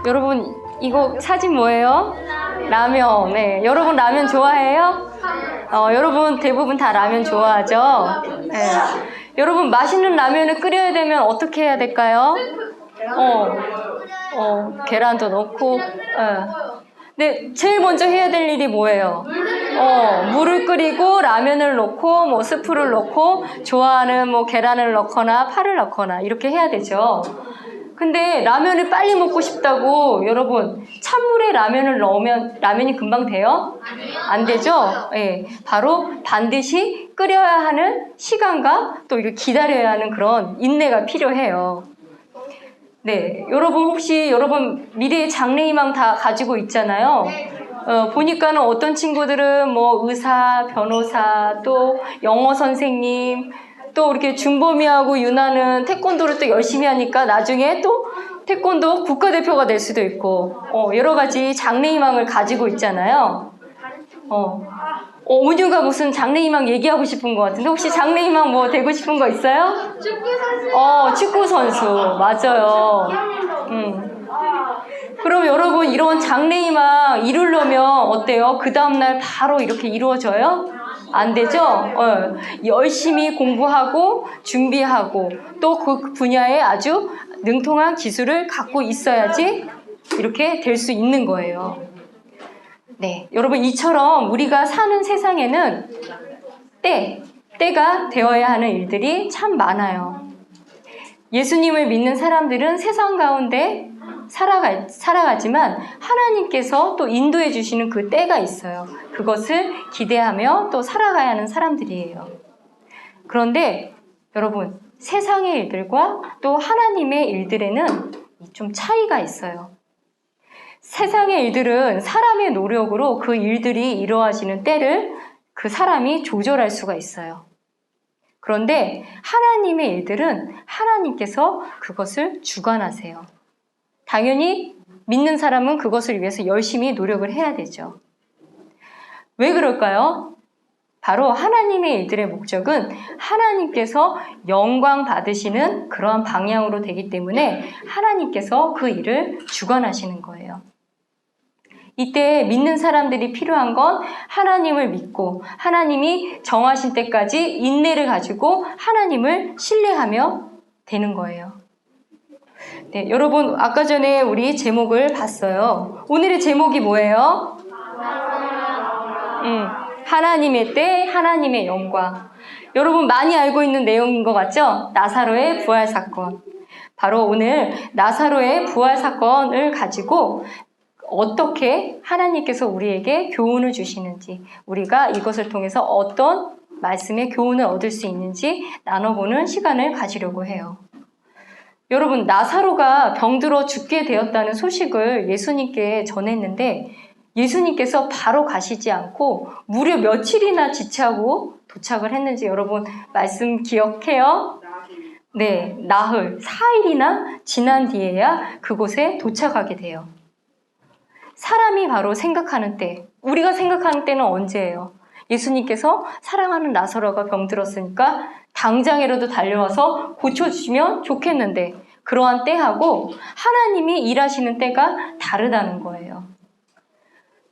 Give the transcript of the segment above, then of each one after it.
여러분 이거 사진 뭐예요? 라면. 네, 여러분 라면 좋아해요? 여러분 대부분 다 라면 좋아하죠? 네. 여러분 맛있는 라면을 끓여야 되면 어떻게 해야 될까요? 계란도 넣고. 네, 제일 먼저 해야 될 일이 뭐예요? 물을 끓이고 라면을 넣고 뭐 스프를 넣고 좋아하는 뭐 계란을 넣거나 파를 넣거나 이렇게 해야 되죠. 근데 라면을 빨리 먹고 싶다고 여러분 찬물에 라면을 넣으면 라면이 금방 돼요? 안 되죠? 네, 바로 반드시 끓여야 하는 시간과 또 이거 기다려야 하는 그런 인내가 필요해요. 네, 여러분 혹시 여러분 미래의 장래희망 다 가지고 있잖아요. 보니까는 어떤 친구들은 뭐 의사, 변호사, 또 영어 선생님, 또 이렇게 준범이하고 유나는 태권도를 또 열심히 하니까 나중에 또 태권도 국가대표가 될 수도 있고 여러 가지 장래희망을 가지고 있잖아요. 온유가 무슨 장래희망 얘기하고 싶은 것 같은데 혹시 장래희망 뭐 되고 싶은 거 있어요? 축구선수. 축구선수. 맞아요. 그럼 여러분 이런 장래희망 이루려면 어때요? 그 다음날 바로 이렇게 이루어져요? 안 되죠? 열심히 공부하고 준비하고 또 그 분야에 아주 능통한 기술을 갖고 있어야지 이렇게 될 수 있는 거예요. 네, 여러분 이처럼 우리가 사는 세상에는 때가 되어야 하는 일들이 참 많아요. 예수님을 믿는 사람들은 세상 가운데 살아가지만 하나님께서 또 인도해 주시는 그 때가 있어요. 그것을 기대하며 또 살아가야 하는 사람들이에요. 그런데 여러분 세상의 일들과 또 하나님의 일들에는 좀 차이가 있어요. 세상의 일들은 사람의 노력으로 그 일들이 이루어지는 때를 그 사람이 조절할 수가 있어요. 그런데 하나님의 일들은 하나님께서 그것을 주관하세요. 당연히 믿는 사람은 그것을 위해서 열심히 노력을 해야 되죠. 왜 그럴까요? 바로 하나님의 일들의 목적은 하나님께서 영광 받으시는 그러한 방향으로 되기 때문에 하나님께서 그 일을 주관하시는 거예요. 이때 믿는 사람들이 필요한 건 하나님을 믿고 하나님이 정하신 때까지 인내를 가지고 하나님을 신뢰하며 되는 거예요. 네, 여러분 아까 전에 우리 제목을 봤어요. 오늘의 제목이 뭐예요? 하나님의 때, 하나님의 영광. 여러분 많이 알고 있는 내용인 것 같죠? 나사로의 부활 사건. 바로 오늘 나사로의 부활 사건을 가지고 어떻게 하나님께서 우리에게 교훈을 주시는지, 우리가 이것을 통해서 어떤 말씀의 교훈을 얻을 수 있는지 나눠보는 시간을 가지려고 해요. 여러분, 나사로가 병들어 죽게 되었다는 소식을 예수님께 전했는데 예수님께서 바로 가시지 않고 무려 며칠이나 지체하고 도착을 했는지 여러분 말씀 기억해요? 네, 나흘, 4일이나 지난 뒤에야 그곳에 도착하게 돼요. 사람이 바로 생각하는 때, 우리가 생각하는 때는 언제예요? 예수님께서 사랑하는 나사로가 병들었으니까 당장이라도 달려와서 고쳐주시면 좋겠는데 그러한 때하고 하나님이 일하시는 때가 다르다는 거예요.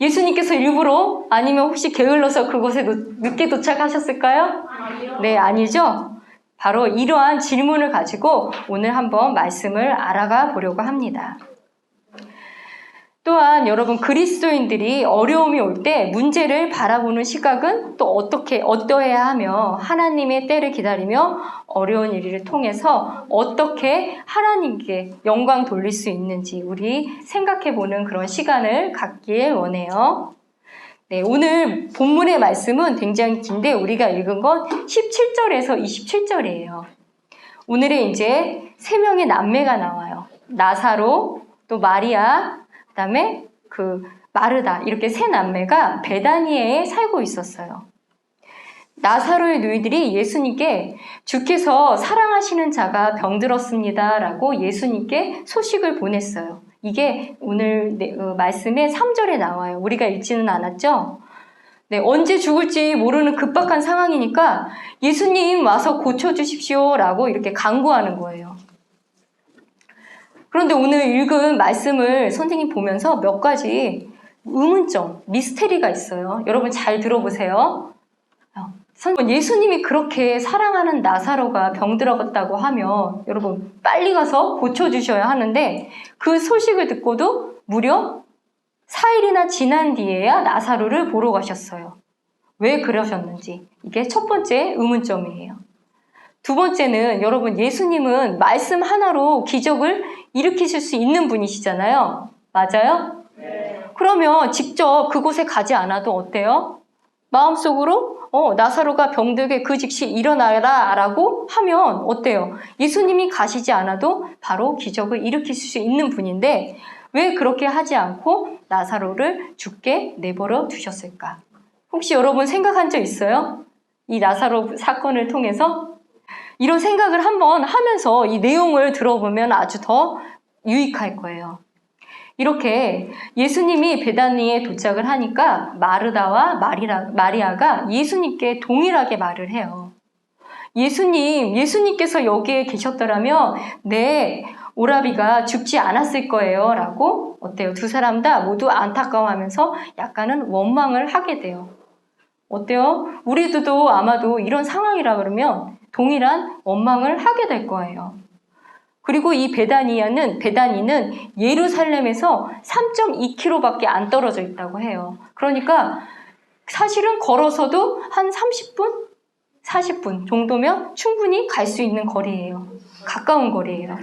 예수님께서 일부러 아니면 혹시 게을러서 그곳에 늦게 도착하셨을까요? 네, 아니죠? 바로 이러한 질문을 가지고 오늘 한번 말씀을 알아가 보려고 합니다. 또한 여러분 그리스도인들이 어려움이 올 때 문제를 바라보는 시각은 또 어떠해야 하며 하나님의 때를 기다리며 어려운 일을 통해서 어떻게 하나님께 영광 돌릴 수 있는지 우리 생각해보는 그런 시간을 갖길 원해요. 네, 오늘 본문의 말씀은 굉장히 긴데 우리가 읽은 건 17절에서 27절이에요. 오늘의 이제 3명의 남매가 나와요. 나사로, 또 마리아, 그 다음에 마르다 이렇게 3남매가 베다니에 살고 있었어요. 나사로의 누이들이 예수님께 주께서 사랑하시는 자가 병들었습니다 라고 예수님께 소식을 보냈어요. 이게 오늘 말씀의 3절에 나와요. 우리가 읽지는 않았죠? 네, 언제 죽을지 모르는 급박한 상황이니까 예수님 와서 고쳐주십시오 라고 이렇게 간구하는 거예요. 그런데 오늘 읽은 말씀을 선생님 보면서 몇 가지 의문점, 미스테리가 있어요. 여러분 잘 들어보세요. 예수님이 그렇게 사랑하는 나사로가 병들었다고 하면 여러분 빨리 가서 고쳐주셔야 하는데 그 소식을 듣고도 무려 4일이나 지난 뒤에야 나사로를 보러 가셨어요. 왜 그러셨는지 이게 첫 번째 의문점이에요. 두 번째는 여러분 예수님은 말씀 하나로 기적을 일으키실 수 있는 분이시잖아요. 맞아요? 네. 그러면 직접 그곳에 가지 않아도 어때요? 마음속으로 나사로가 병들게 그 즉시 일어나라 라고 하면 어때요? 예수님이 가시지 않아도 바로 기적을 일으키실 수 있는 분인데 왜 그렇게 하지 않고 나사로를 죽게 내버려 두셨을까? 혹시 여러분 생각한 적 있어요? 이 나사로 사건을 통해서? 이런 생각을 한번 하면서 이 내용을 들어보면 아주 더 유익할 거예요. 이렇게 예수님이 베다니에 도착을 하니까 마르다와 마리아가 예수님께 동일하게 말을 해요. 예수님께서 여기에 계셨더라면 내 오라비가 죽지 않았을 거예요 라고 어때요? 두 사람 다 모두 안타까워하면서 약간은 원망을 하게 돼요. 어때요? 우리도 아마도 이런 상황이라 그러면 동일한 원망을 하게 될 거예요. 그리고 이 베다니는 예루살렘에서 3.2km밖에 안 떨어져 있다고 해요. 그러니까 사실은 걸어서도 한 30분, 40분 정도면 충분히 갈 수 있는 거리예요. 가까운 거리예요.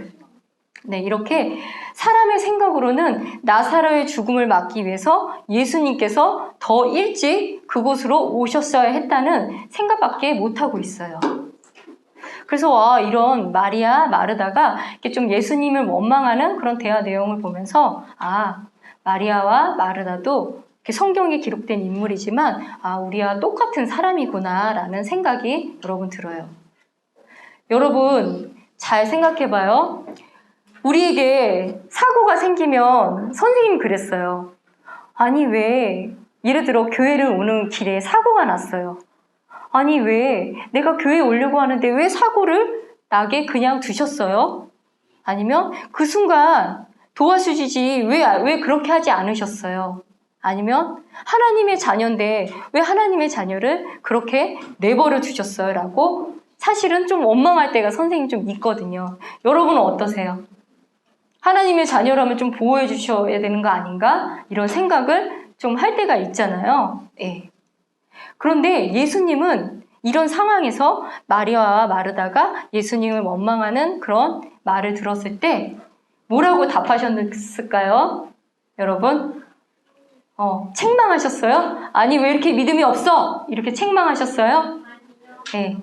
네, 이렇게 사람의 생각으로는 나사로의 죽음을 막기 위해서 예수님께서 더 일찍 그곳으로 오셨어야 했다는 생각밖에 못하고 있어요. 그래서 이런 마리아, 마르다가 이렇게 좀 예수님을 원망하는 그런 대화 내용을 보면서 마리아와 마르다도 이렇게 성경에 기록된 인물이지만 우리와 똑같은 사람이구나 라는 생각이 여러분 들어요. 여러분 잘 생각해봐요. 우리에게 사고가 생기면 선생님이 그랬어요. 아니 왜 예를 들어 교회를 오는 길에 사고가 났어요. 아니 왜 내가 교회에 오려고 하는데 왜 사고를 나게 그냥 두셨어요? 아니면 그 순간 도와주시지 왜 그렇게 하지 않으셨어요? 아니면 하나님의 자녀인데 왜 하나님의 자녀를 그렇게 내버려 두셨어요? 라고 사실은 좀 원망할 때가 선생님 좀 있거든요. 여러분은 어떠세요? 하나님의 자녀라면 좀 보호해 주셔야 되는 거 아닌가? 이런 생각을 좀 할 때가 있잖아요. 예. 그런데 예수님은 이런 상황에서 마리아와 마르다가 예수님을 원망하는 그런 말을 들었을 때 뭐라고 답하셨을까요? 여러분? 책망하셨어요? 아니 왜 이렇게 믿음이 없어? 이렇게 책망하셨어요? 네.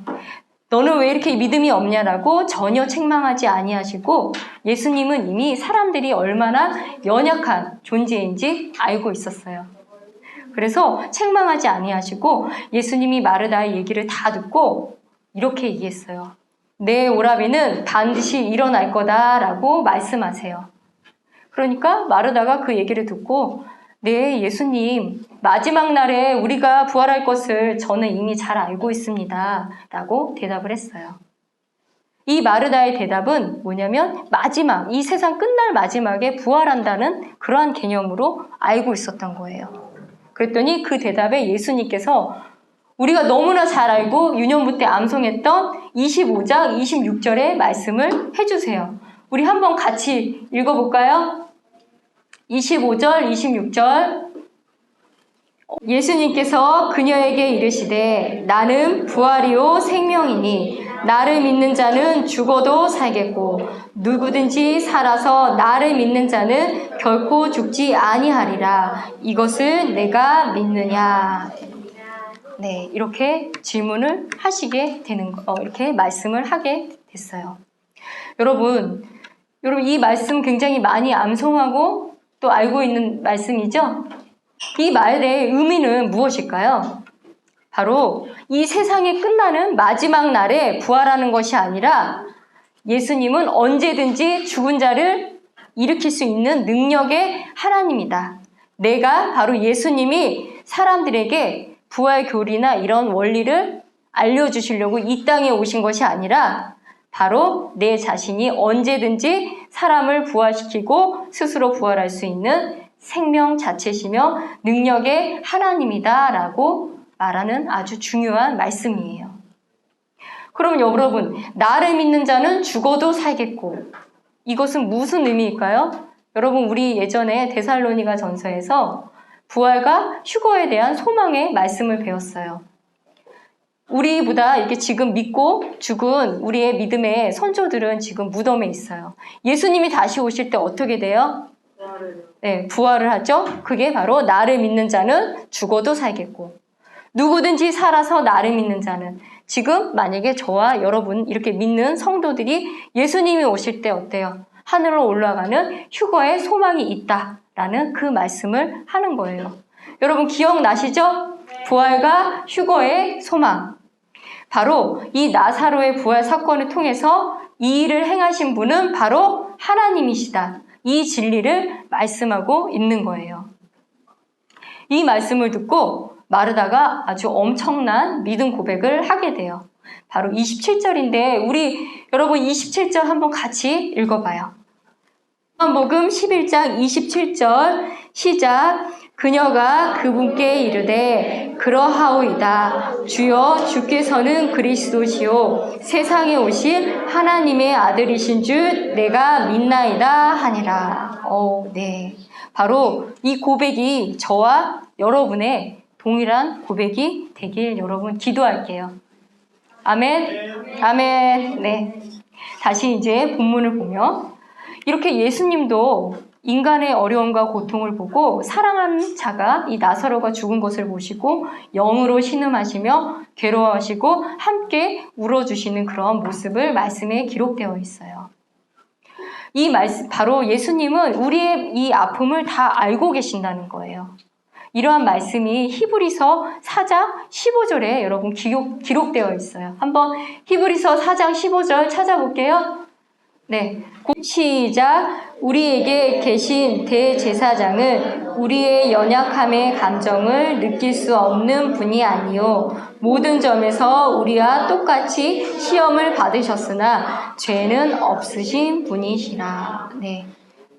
너는 왜 이렇게 믿음이 없냐라고 전혀 책망하지 아니하시고 예수님은 이미 사람들이 얼마나 연약한 존재인지 알고 있었어요. 그래서 책망하지 아니하시고 예수님이 마르다의 얘기를 다 듣고 이렇게 얘기했어요. 내 오라비는 반드시 일어날 거다라고 말씀하세요. 그러니까 마르다가 그 얘기를 듣고 네, 예수님, 마지막 날에 우리가 부활할 것을 저는 이미 잘 알고 있습니다. 라고 대답을 했어요. 이 마르다의 대답은 뭐냐면 이 세상 끝날 마지막에 부활한다는 그러한 개념으로 알고 있었던 거예요. 그랬더니 그 대답에 예수님께서 우리가 너무나 잘 알고 유년부 때 암송했던 25장 26절의 말씀을 해주세요. 우리 한번 같이 읽어볼까요? 25절, 26절. 예수님께서 그녀에게 이르시되 나는 부활이요 생명이니 나를 믿는 자는 죽어도 살겠고 누구든지 살아서 나를 믿는 자는 결코 죽지 아니하리라. 이것을 내가 믿느냐? 네, 이렇게 질문을 하시게 되는 이렇게 말씀을 하게 됐어요. 여러분 이 말씀 굉장히 많이 암송하고 또 알고 있는 말씀이죠? 이 말의 의미는 무엇일까요? 바로 이 세상이 끝나는 마지막 날에 부활하는 것이 아니라 예수님은 언제든지 죽은 자를 일으킬 수 있는 능력의 하나님이다. 내가 바로 예수님이 사람들에게 부활 교리나 이런 원리를 알려주시려고 이 땅에 오신 것이 아니라 바로 내 자신이 언제든지 사람을 부활시키고 스스로 부활할 수 있는 생명 자체시며 능력의 하나님이다라고 말하는 아주 중요한 말씀이에요. 그럼 여러분, 나를 믿는 자는 죽어도 살겠고, 이것은 무슨 의미일까요? 여러분, 우리 예전에 데살로니가 전서에서 부활과 휴거에 대한 소망의 말씀을 배웠어요. 우리보다 이렇게 지금 믿고 죽은 우리의 믿음의 선조들은 지금 무덤에 있어요. 예수님이 다시 오실 때 어떻게 돼요? 네, 부활을 하죠. 그게 바로 나를 믿는 자는 죽어도 살겠고, 누구든지 살아서 나를 믿는 자는, 지금 만약에 저와 여러분 이렇게 믿는 성도들이 예수님이 오실 때 어때요? 하늘로 올라가는 휴거의 소망이 있다라는 그 말씀을 하는 거예요. 여러분 기억나시죠? 부활과 휴거의 소망. 바로 이 나사로의 부활 사건을 통해서 이 일을 행하신 분은 바로 하나님이시다. 이 진리를 말씀하고 있는 거예요. 이 말씀을 듣고 마르다가 아주 엄청난 믿음 고백을 하게 돼요. 바로 27절인데 우리 여러분 27절 한번 같이 읽어봐요. 요한복음 11장 27절 시작. 그녀가 그분께 이르되 그러하오이다. 주여 주께서는 그리스도시요 세상에 오실 하나님의 아들이신 줄 내가 믿나이다 하니라. 네. 바로 이 고백이 저와 여러분의 동일한 고백이 되길 여러분 기도할게요. 아멘. 아멘. 네. 다시 이제 본문을 보면 이렇게 예수님도 인간의 어려움과 고통을 보고 사랑하는 자가 이 나사로가 죽은 것을 보시고 영으로 신음하시며 괴로워하시고 함께 울어주시는 그런 모습을 말씀에 기록되어 있어요. 이 말씀, 바로 예수님은 우리의 이 아픔을 다 알고 계신다는 거예요. 이러한 말씀이 히브리서 4장 15절에 여러분 기록되어 있어요. 한번 히브리서 4장 15절 찾아볼게요. 네, 시작. 우리에게 계신 대제사장은 우리의 연약함의 감정을 느낄 수 없는 분이 아니요 모든 점에서 우리와 똑같이 시험을 받으셨으나 죄는 없으신 분이시라. 네,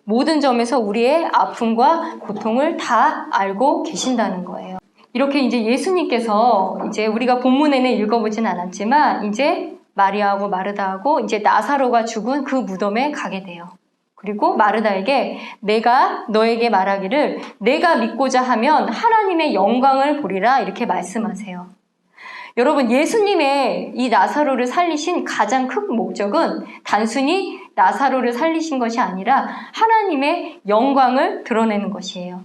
모든 점에서 우리의 아픔과 고통을 다 알고 계신다는 거예요. 이렇게 이제 예수님께서 이제 우리가 본문에는 읽어보진 않았지만 이제 마리아하고 마르다하고 이제 나사로가 죽은 그 무덤에 가게 돼요. 그리고 마르다에게 내가 너에게 말하기를 내가 믿고자 하면 하나님의 영광을 보리라 이렇게 말씀하세요. 여러분 예수님의 이 나사로를 살리신 가장 큰 목적은 단순히 나사로를 살리신 것이 아니라 하나님의 영광을 드러내는 것이에요.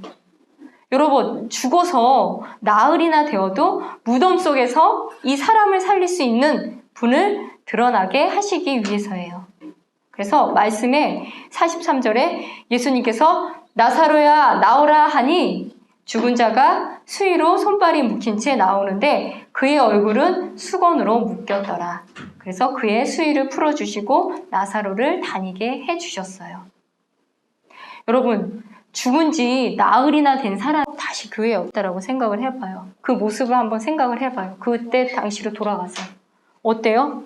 여러분 죽어서 나흘이나 되어도 무덤 속에서 이 사람을 살릴 수 있는 분을 드러나게 하시기 위해서예요. 그래서 말씀에 43절에 예수님께서 나사로야 나오라 하니 죽은 자가 수의로 손발이 묶인 채 나오는데 그의 얼굴은 수건으로 묶였더라. 그래서 그의 수의를 풀어주시고 나사로를 다니게 해주셨어요. 여러분 죽은 지 나흘이나 된 사람 다시 교회에 없다라고 생각을 해봐요. 그 모습을 한번 생각을 해봐요. 그때 당시로 돌아가서 어때요?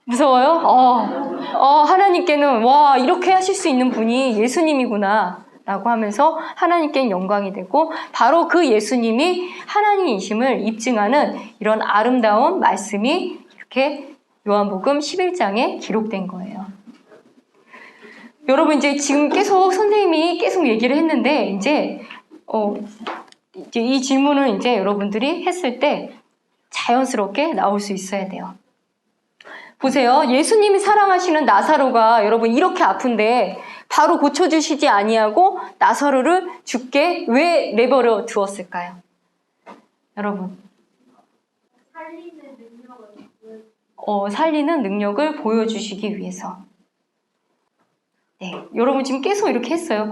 무서워요? 하나님께는 와 이렇게 하실 수 있는 분이 예수님이구나 라고 하면서 하나님께는 영광이 되고 바로 그 예수님이 하나님이심을 입증하는 이런 아름다운 말씀이 이렇게 요한복음 11장에 기록된 거예요. 여러분 이제 지금 계속 선생님이 계속 얘기를 했는데 이제 이 질문을 이제 여러분들이 했을 때 자연스럽게 나올 수 있어야 돼요. 보세요. 예수님이 사랑하시는 나사로가 여러분 이렇게 아픈데 바로 고쳐주시지 아니하고 나사로를 죽게 왜 내버려 두었을까요? 여러분 살리는 능력을 보여주시기 위해서. 네, 여러분 지금 계속 이렇게 했어요.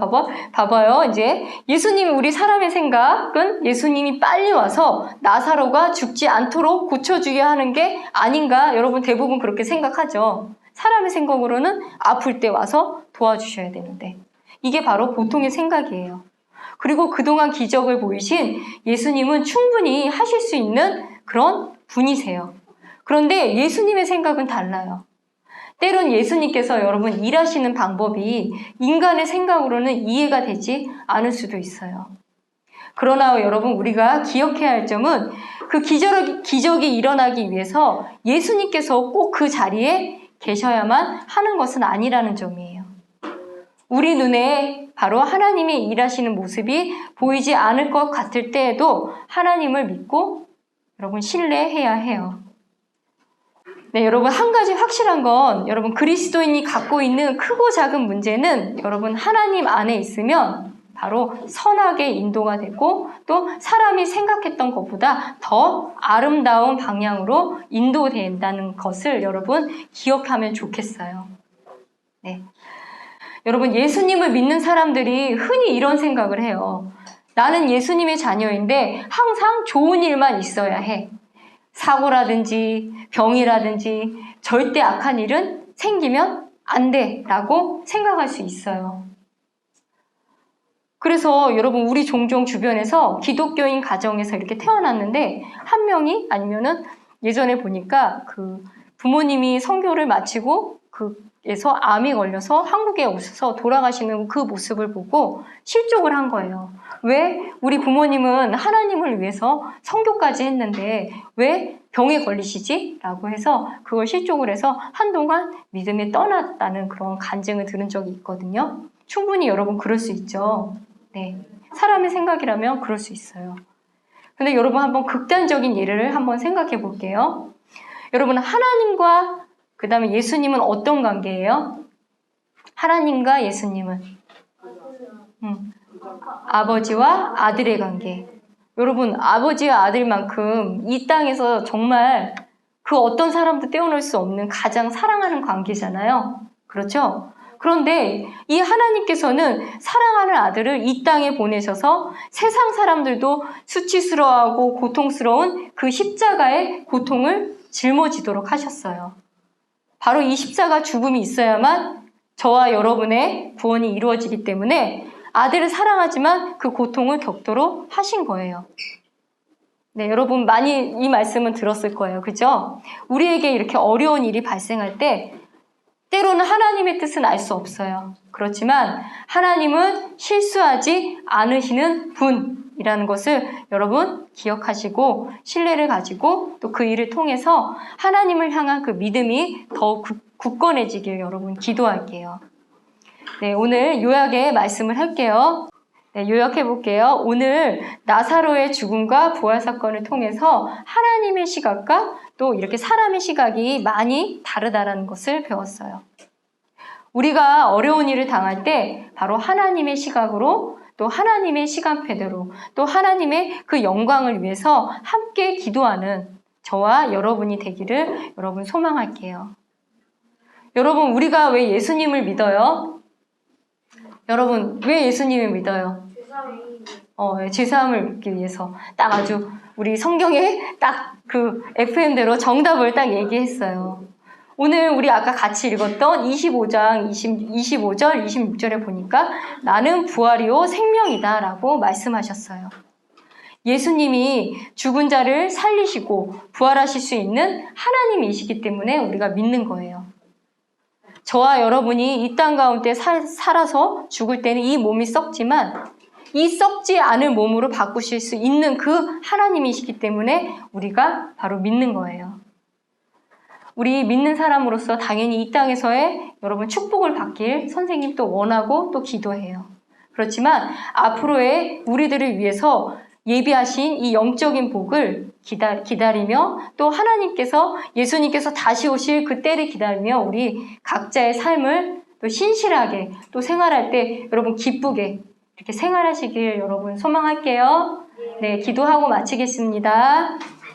봐봐요. 이제 예수님이 우리 사람의 생각은 예수님이 빨리 와서 나사로가 죽지 않도록 고쳐주게 하는 게 아닌가? 여러분 대부분 그렇게 생각하죠. 사람의 생각으로는 아플 때 와서 도와주셔야 되는데 이게 바로 보통의 생각이에요. 그리고 그동안 기적을 보이신 예수님은 충분히 하실 수 있는 그런 분이세요. 그런데 예수님의 생각은 달라요. 때론 예수님께서 여러분 일하시는 방법이 인간의 생각으로는 이해가 되지 않을 수도 있어요. 그러나 여러분 우리가 기억해야 할 점은 그 기적이 일어나기 위해서 예수님께서 꼭 그 자리에 계셔야만 하는 것은 아니라는 점이에요. 우리 눈에 바로 하나님의 일하시는 모습이 보이지 않을 것 같을 때에도 하나님을 믿고 여러분 신뢰해야 해요. 네, 여러분 한 가지 확실한 건 여러분 그리스도인이 갖고 있는 크고 작은 문제는 여러분 하나님 안에 있으면 바로 선하게 인도가 되고 또 사람이 생각했던 것보다 더 아름다운 방향으로 인도된다는 것을 여러분 기억하면 좋겠어요. 네. 여러분 예수님을 믿는 사람들이 흔히 이런 생각을 해요. 나는 예수님의 자녀인데 항상 좋은 일만 있어야 해. 사고라든지 병이라든지 절대 악한 일은 생기면 안 돼 라고 생각할 수 있어요. 그래서 여러분 우리 종종 주변에서 기독교인 가정에서 이렇게 태어났는데 한 명이 아니면은 예전에 보니까 그 부모님이 선교를 마치고 그에서 암이 걸려서 한국에 오셔서 돌아가시는 그 모습을 보고 실족을 한 거예요. 왜 우리 부모님은 하나님을 위해서 선교까지 했는데 왜 병에 걸리시지? 라고 해서 그걸 실족을 해서 한동안 믿음이 떠났다는 그런 간증을 들은 적이 있거든요. 충분히 여러분 그럴 수 있죠. 네, 사람의 생각이라면 그럴 수 있어요. 근데 여러분 한번 극단적인 예를 한번 생각해 볼게요. 여러분 하나님과 그 다음에 예수님은 어떤 관계예요? 하나님과 예수님은 아버지와 아들의 관계. 여러분 아버지와 아들만큼 이 땅에서 정말 그 어떤 사람도 떼어놓을 수 없는 가장 사랑하는 관계잖아요. 그렇죠? 그런데 이 하나님께서는 사랑하는 아들을 이 땅에 보내셔서 세상 사람들도 수치스러워하고 고통스러운 그 십자가의 고통을 짊어지도록 하셨어요. 바로 이 십자가 죽음이 있어야만 저와 여러분의 구원이 이루어지기 때문에 아들을 사랑하지만 그 고통을 겪도록 하신 거예요. 네, 여러분 많이 이 말씀은 들었을 거예요. 그죠? 우리에게 이렇게 어려운 일이 발생할 때 때로는 하나님의 뜻은 알 수 없어요. 그렇지만 하나님은 실수하지 않으시는 분이라는 것을 여러분 기억하시고 신뢰를 가지고 또 그 일을 통해서 하나님을 향한 그 믿음이 더욱 굳건해지길 여러분 기도할게요. 네, 오늘 요약의 말씀을 할게요. 네, 요약해 볼게요. 오늘 나사로의 죽음과 부활 사건을 통해서 하나님의 시각과 또 이렇게 사람의 시각이 많이 다르다는 것을 배웠어요. 우리가 어려운 일을 당할 때 바로 하나님의 시각으로 또 하나님의 시간표대로 또 하나님의 그 영광을 위해서 함께 기도하는 저와 여러분이 되기를 여러분 소망할게요. 여러분 우리가 왜 예수님을 믿어요? 여러분 왜 예수님을 믿어요? 죄사함을 믿기 위해서 딱 아주 우리 성경에 딱 그 FM대로 정답을 딱 얘기했어요. 오늘 우리 아까 같이 읽었던 25장 25절 26절에 보니까 나는 부활이요 생명이다 라고 말씀하셨어요. 예수님이 죽은 자를 살리시고 부활하실 수 있는 하나님이시기 때문에 우리가 믿는 거예요. 저와 여러분이 이 땅 가운데 살아서 죽을 때는 이 몸이 썩지만 이 썩지 않을 몸으로 바꾸실 수 있는 그 하나님이시기 때문에 우리가 바로 믿는 거예요. 우리 믿는 사람으로서 당연히 이 땅에서의 여러분 축복을 받길 선생님 또 원하고 또 기도해요. 그렇지만 앞으로의 우리들을 위해서 예비하신 이 영적인 복을 기다리며 또 하나님께서 예수님께서 다시 오실 그 때를 기다리며 우리 각자의 삶을 또 신실하게 또 생활할 때 여러분 기쁘게 이렇게 생활하시길 여러분 소망할게요. 네, 기도하고 마치겠습니다.